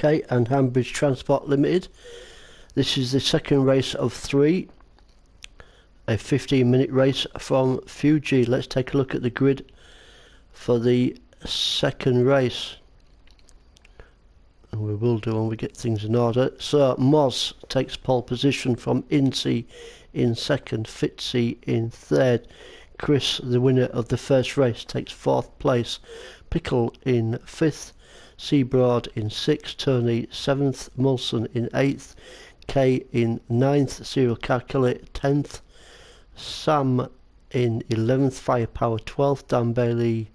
UK and Hambridge Transport Limited. This is the second race of 3, a 15-minute race from Fuji. Let's take a look at the grid for the second race, and we will do when we get things in order. So Moz takes pole position from Incy in second, Fitzy in third. Chris, the winner of the first race, takes 4th place. Pickle in 5th, Seabroad in 6th, Tony 7th, Mulson in 8th, Kay in 9th, Serial Calculator 10th, Sam in 11th, Firepower 12th, Dan Bailey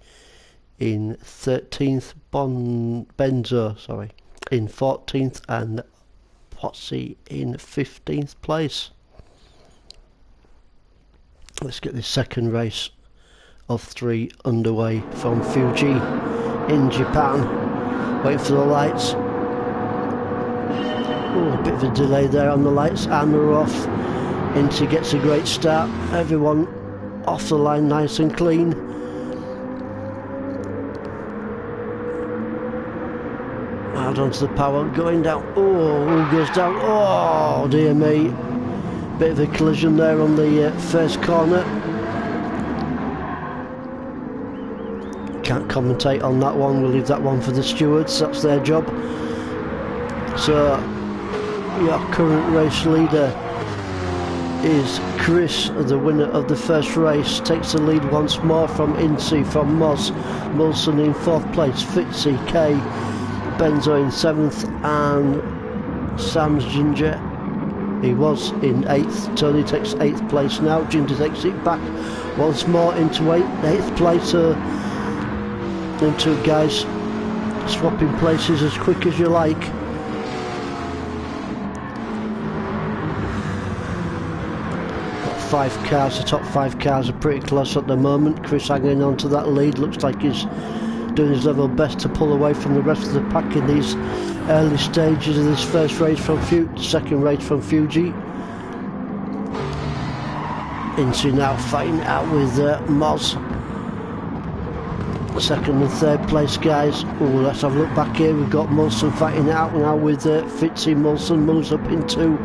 in 13th, Benzo in 14th, and Potsy in 15th place. Let's get this second race of 3 underway from Fuji in Japan. Waiting for the lights. Oh, a bit of a delay there on the lights, and we're off. Incy gets a great start. Everyone off the line nice and clean. Out onto the power, going down. Oh, who goes down? Oh, dear me. Bit of a collision there on the first corner. Can't commentate on that one, we'll leave that one for the stewards, that's their job. So, your current race leader is Chris, the winner of the first race, takes the lead once more from Incy, from Moz. Mulson in 4th place, Fitzy, Kay, Benzo in 7th, and Sam's Ginger, he was in 8th. Tony takes 8th place now. Ginger takes it back once more into 8th place. Them two guys swapping places as quick as you like. Got 5 cars, the top 5 cars are pretty close at the moment. Chris hanging on to that lead, looks like he's doing his level best to pull away from the rest of the pack in these early stages of this first race from second race from Fuji. Incy now fighting out with Moz. Second and third place guys. Oh, let's have a look back here. We've got Mulson fighting it out now with Fitzy. Mulson moves up into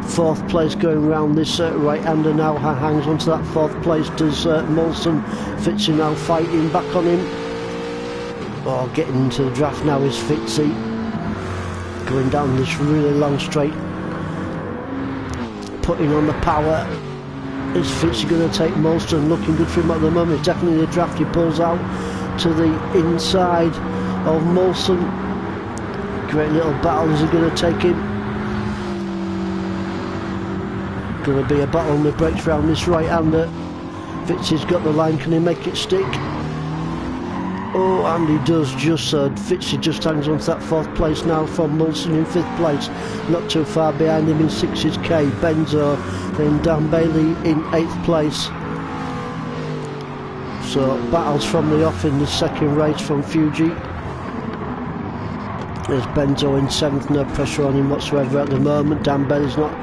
4th place going around this right-hander now. Hangs onto that 4th place does Mulson. Fitzy now fighting back on him. Oh, getting into the draft now is Fitzy. Going down this really long straight. Putting on the power. Is Fitzy going to take Mulson? Looking good for him at the moment. Definitely the draft. He pulls out to the inside of Mulson. Great little battle. Is he going to take him? Going to be a battle on the brakes round this right-hander. Fitzy's got the line. Can he make it stick? Oh, and he does just so. Fitzy just hangs on to that 4th place now from Mulson in 5th place. Not too far behind him in 6th is Kay, Benzo, then Dan Bailey in 8th place. So battles from the off in the second race from Fuji. There's Benzo in 7th, no pressure on him whatsoever at the moment. Dan Bailey's not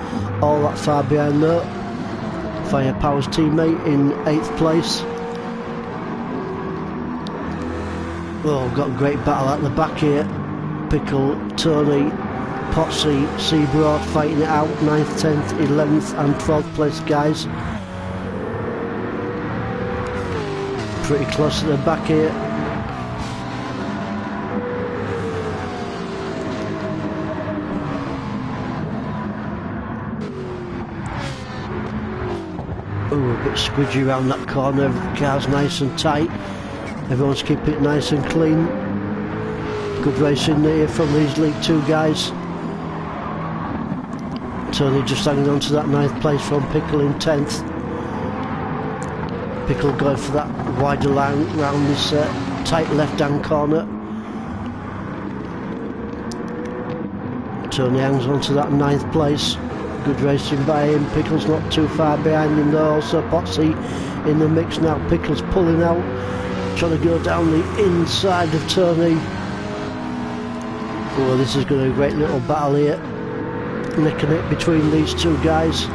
all that far behind though. Firepower's teammate in 8th place. Oh, got a great battle at the back here. Pickle, Tony, Potsy, Seabroad fighting it out. 9th, 10th, 11th and 12th place guys. Pretty close at the back here. Oh, a bit squidgy around that corner. The car's nice and tight. Everyone's keeping it nice and clean. Good racing here from these League 2 guys. Tony just hanging on to that 9th place from Pickle in 10th. Pickle going for that wider line round this tight left-hand corner. Tony hangs on to that 9th place. Good racing by him. Pickle's not too far behind him though. Also Potsy in the mix now. Pickle's pulling out. Trying to go down the inside of Tony. Oh, this is going to be a great little battle here. Neck and neck between these two guys.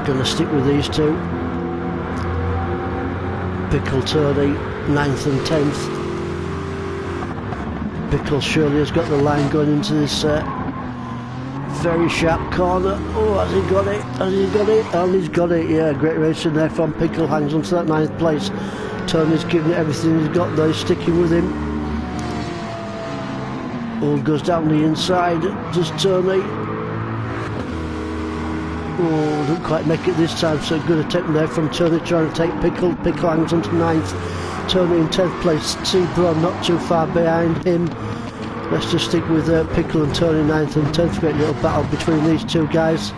Going to stick with these two. Pickle, Tony, 9th and 10th. Pickle surely has got the line going into this very sharp corner. Oh, has he got it? Has he got it? Oh, he's got it. Yeah, great racing there from Pickle. Hangs on to that 9th place. Tony's giving it everything he's got though. He's sticking with him. Oh, goes down the inside. Does Tony? Oh, didn't quite make it this time. So good attempt there from Tony trying to take Pickle. Pickle hangs on to 9th. Tony in 10th place. Sebron not too far behind him. Let's just stick with Pickle and Tony 9th and 10th. Great little battle between these two guys.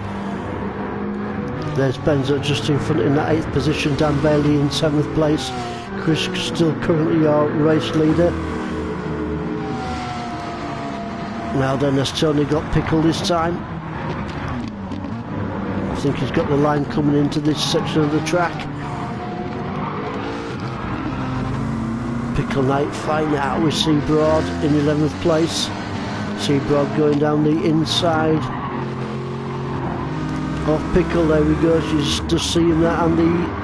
There's Benzo just in front in that 8th position. Dan Bailey in 7th place. Chris still currently our race leader. Now then, has Tony got Pickle this time? I think he's got the line coming into this section of the track. Pickle Knight fighting it out with Seabroad in 11th place. Seabroad going down the inside. Off Pickle, there we go. She's just seeing that, and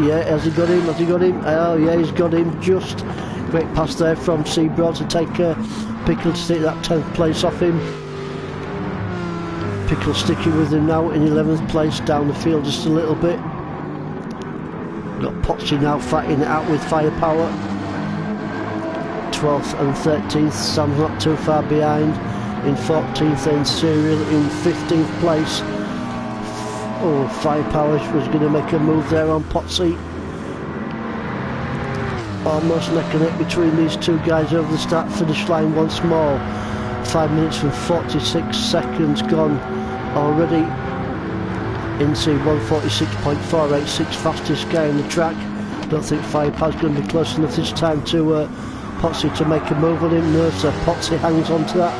yeah, has he got him? Has he got him? Oh yeah, he's got him. Just great pass there from Seabroad to take Pickle to take that 10th place off him. Pickle sticking with him now in 11th place, down the field just a little bit. Got Potsy now fighting it out with Firepower. 12th and 13th, Sam's not too far behind. In 14th then Serial in 15th place. Oh, Firepower was going to make a move there on Potsy. Almost neck and neck between these two guys over the start finish line once more. 5 minutes and 46 seconds gone already. Into 146.486, fastest guy on the track. Don't think Firepower's going to be close enough this time to Potsy to make a move on him. No, so Potsy hangs on to that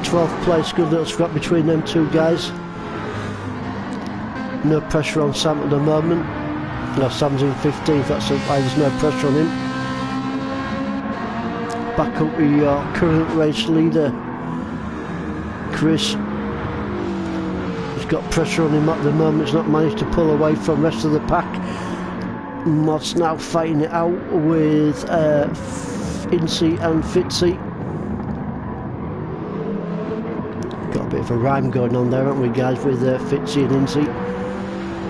12th place. Good little scrap between them two guys. No pressure on Sam at the moment. No, Sam's in 15th, that's why there's no pressure on him. Back up with your current race leader, Chris. He's got pressure on him at the moment. He's not managed to pull away from the rest of the pack. Moss now fighting it out with Incy and Fitzy. Got a bit of a rhyme going on there, haven't we, guys, with Fitzy and Incy.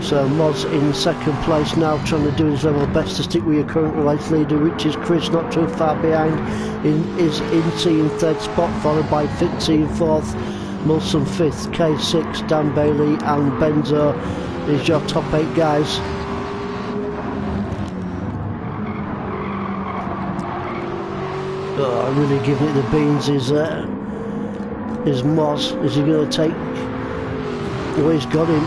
So Moz in 2nd place now, trying to do his level best to stick with your current race leader, which is Chris, not too far behind. Is Incy in 3rd spot, followed by Fitzy in 4th, Mulson 5th, K6, Dan Bailey and Benzo is your top 8 guys. Oh, really giving it the beans is Moz. Is he going to take? Oh, he's got him.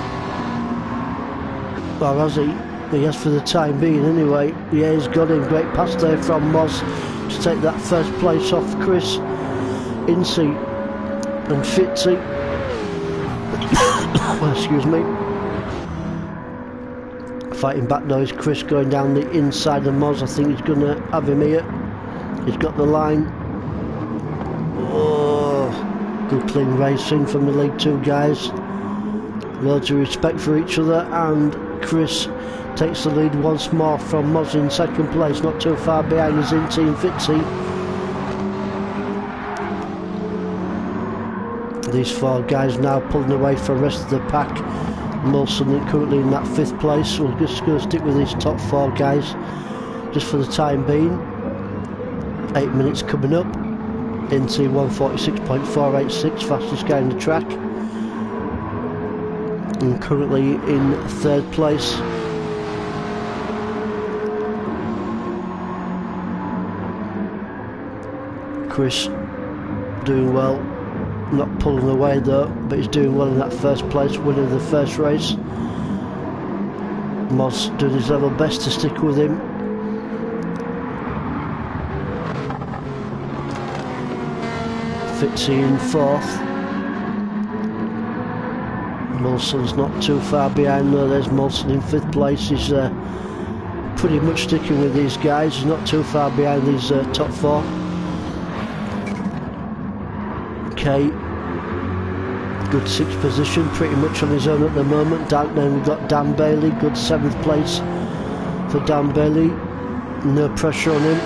Well, has he? He has for the time being anyway. Yeah, he's got him. Great pass there from Moz to take that 1st place off Chris, Incy and Fitzy. Excuse me. Fighting back now is Chris going down the inside of Moz. I think he's going to have him here. He's got the line. Oh, good clean racing from the League 2 guys. Loads of respect for each other, and Chris takes the lead once more from Moz in 2nd place. Not too far behind is Incy and Fitzy. These 4 guys now pulling away from the rest of the pack. Molson currently in that 5th place. We're just going to stick with these top 4 guys just for the time being. 8 minutes coming up. Into 146.486, fastest guy on the track. And currently in 3rd place. Chris doing well, not pulling away though, but he's doing well in that 1st place, winning the 1st race. Moss doing his level best to stick with him. Fitzy in 4th. Molson's not too far behind though. There's Molson in 5th place. He's pretty much sticking with these guys. He's not too far behind these top 4. Okay, good 6th position, pretty much on his own at the moment. Then we've got Dan Bailey, good 7th place for Dan Bailey. No pressure on him.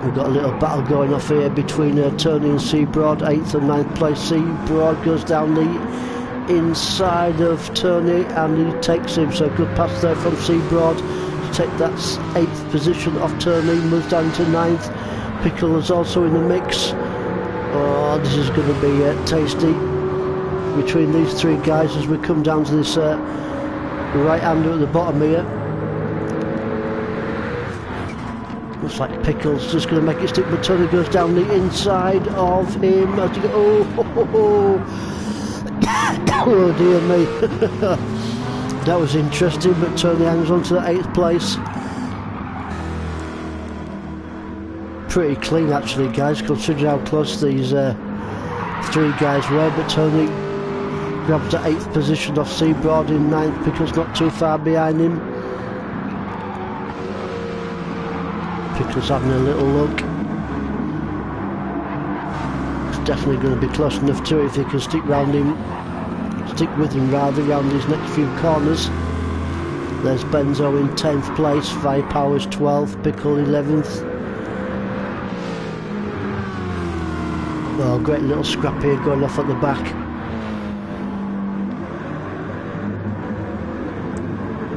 We've got a little battle going off here between Tony and Seabroad. 8th and 9th place. Seabroad goes down the inside of Tony and he takes him, so good pass there from Seabroad to take that 8th position off Tony, moves down to 9th. Pickle is also in the mix. Oh, this is going to be tasty between these three guys as we come down to this right-hander at the bottom here. Looks like Pickle's just going to make it stick, but Tony goes down the inside of him as you go. Oh dear me. That was interesting, but Tony hangs on to the 8th place. Pretty clean actually, guys, considering how close these three guys were, but Tony grabs the 8th position off Seabroad in 9th. Pickle's not too far behind him. Pickle's having a little look. It's definitely going to be close enough to it if he can stick with him rather around these next few corners. There's Benzo in 10th place, FirePower's 12th, Pickle 11th. Oh, great little scrap here going off at the back.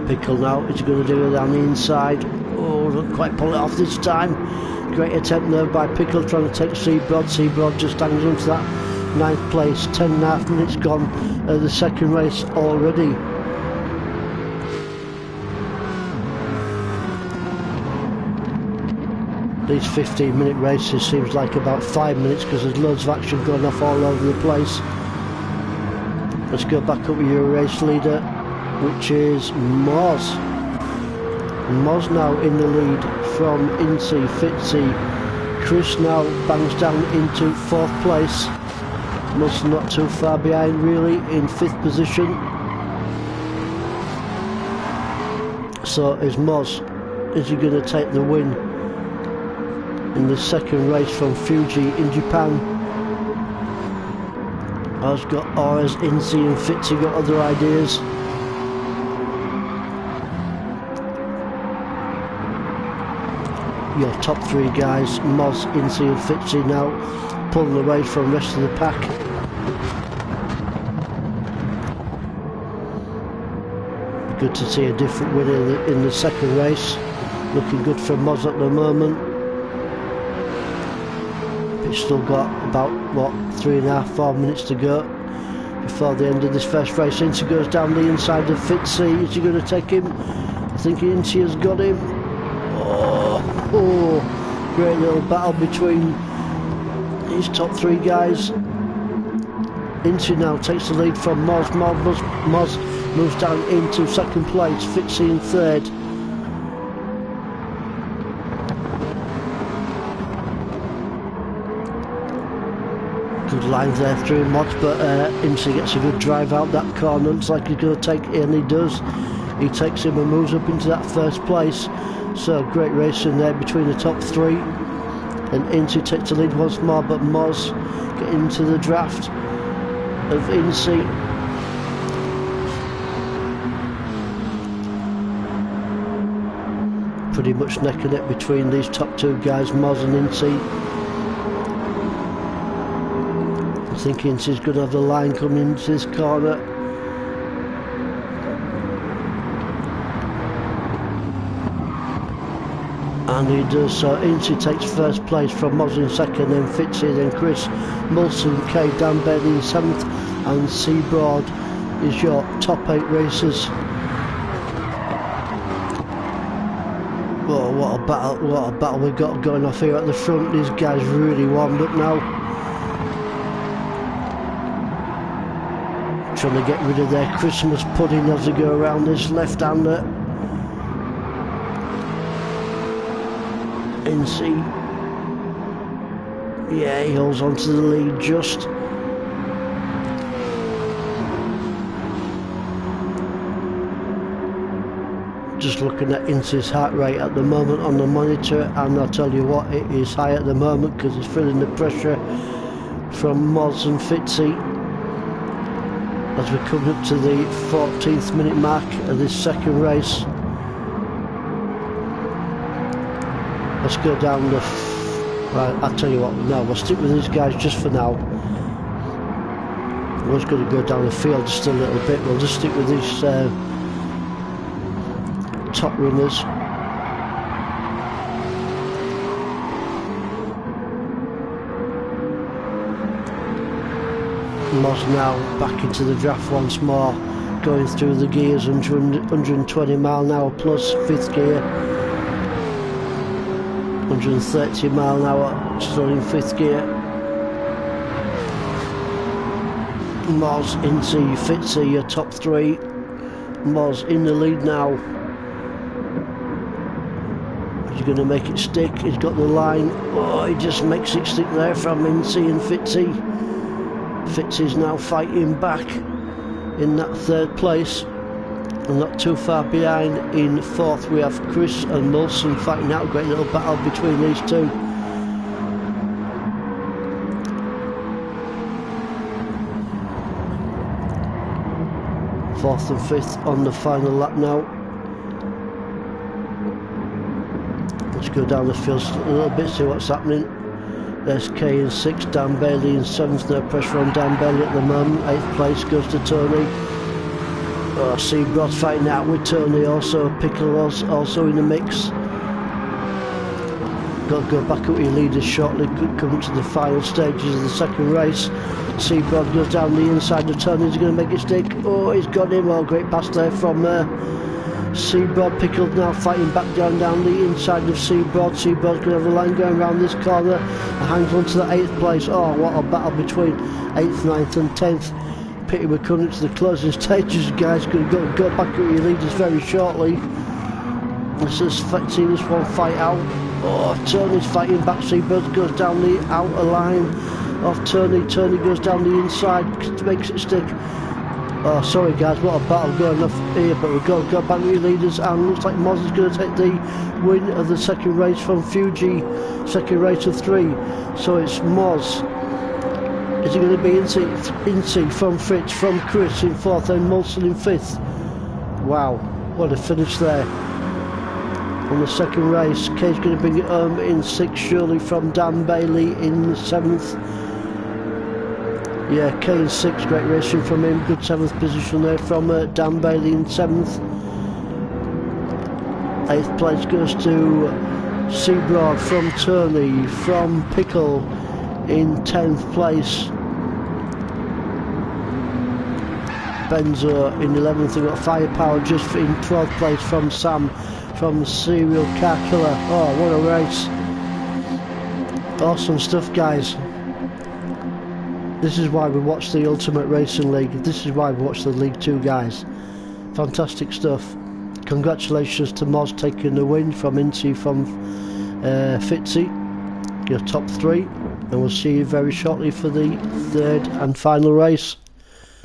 Pickle now, is he going to do it down the inside? Oh, don't quite pull it off this time. Great attempt there by Pickle trying to take Seabroad. Seabroad just hangs on to that 9th place. 10.5 minutes gone of the second race already. These 15-minute races seems like about 5 minutes because there's loads of action going off all over the place. Let's go back up with your race leader, which is Moz. Moz now in the lead from Incy, Fitzy. Chris now bangs down into 4th place. Moz not too far behind really in 5th position. So is Moz. Is he going to take the win in the second race from Fuji in Japan? Or has Incy and Fitzy got other ideas? Your top three guys, Moz, Incy and Fitzy, now pulling away from the rest of the pack. Good to see a different winner in the second race. Looking good for Moz at the moment. It's still got about, what, 3.5, 4 minutes to go before the end of this first race. Incy goes down the inside of Fitzy. Is he going to take him? I think Incy has got him. Oh, great little battle between these top three guys. Incy now takes the lead from Moz. Moz moves down into second place. Fitzy in 3rd. Good lines there through Moz, but Incy gets a good drive out that corner. Looks like he's going to take it, and he does. He takes him and moves up into that 1st place. So great racing there between the top three, and Incy takes the lead once more, but Moz getting into the draft of Incy. Pretty much neck and neck between these top two guys, Moz and Incy. I think Incy's going to have the line coming into this corner. And he does, so Incy takes 1st place from Moz in 2nd, then Fitzy, then Chris, Mulson, Kay, Dan Bailey in 7th, and Seabroad is your top 8 racers. Oh, what a battle we've got going off here at the front. These guys really warmed up now. Trying to get rid of their Christmas pudding as they go around this left-hander. Incy, yeah, he holds on to the lead just. Just looking at Incy's heart rate at the moment on the monitor, and I'll tell you what, it is high at the moment because he's feeling the pressure from Moz and Fitzy as we come up to the 14th minute mark of this second race. Let's go down the Right, I'll tell you what, no, we'll stick with these guys just for now. I was going to go down the field just a little bit. We'll just stick with these top runners. Moz now back into the draft once more, going through the gears, 120 mile an hour plus, 5th gear. 130 mile an hour, still in 5th gear. Moz into Fitzy, your top 3. Moz in the lead now. He's going to make it stick. He's got the line. Oh, he just makes it stick there from Incy and Fitzy. Fitzy's now fighting back in that 3rd place. And not too far behind in 4th we have Chris and Molson fighting out. Great little battle between these two. Fourth and 5th on the final lap now. Let's go down the field a little bit, see what's happening. There's K in 6th, Dan Bailey in 7th. No pressure on Dan Bailey at the moment. 8th place goes to Tony. Oh, Seabrod's fighting out with Tony also. Pickle also in the mix. Got to go back up your leaders shortly, coming to the final stages of the 2nd race. Seabrod goes down the inside of Tony. He's going to make it stick. Oh, he's got him. Oh, great pass there from Seabrod. Pickle now fighting back down the inside of Seabrod. Seabrod's going to have a line going around this corner and hangs on to the 8th place. Oh, what a battle between 8th, 9th and 10th. Pity we're coming to the closing stages, guys. Going to go back up your leaders very shortly. Let's just see this one fight out. Oh, Tony's fighting back. Seabird goes down the outer line of Tony. Tony goes down the inside, makes it stick. Oh, sorry guys, what a battle going off here, but we've got to go back to your leaders, and looks like Moz is going to take the win of the 2nd race from Fuji, 2nd race of 3. So it's Moz. Is it going to be Incy from Fritz, from Chris in 4th, and Molson in 5th? Wow, what a finish there. On the 2nd race, Kay's going to bring it home in 6th, surely from Dan Bailey in 7th. Yeah, Kay in 6th, great racing from him, good 7th position there from Dan Bailey in 7th. 8th place goes to Seabrod from Tony, from Pickle in 10th place. Benzo in 11th, we've got Firepower just in 12th place from Sam, from Serial Car Killer. Oh, what a race. Awesome stuff, guys. This is why we watch the Ultimate Racing League. This is why we watch the League 2, guys. Fantastic stuff. Congratulations to Moz taking the win from Incy, from Fitzy, your top 3. And we'll see you very shortly for the 3rd and final race.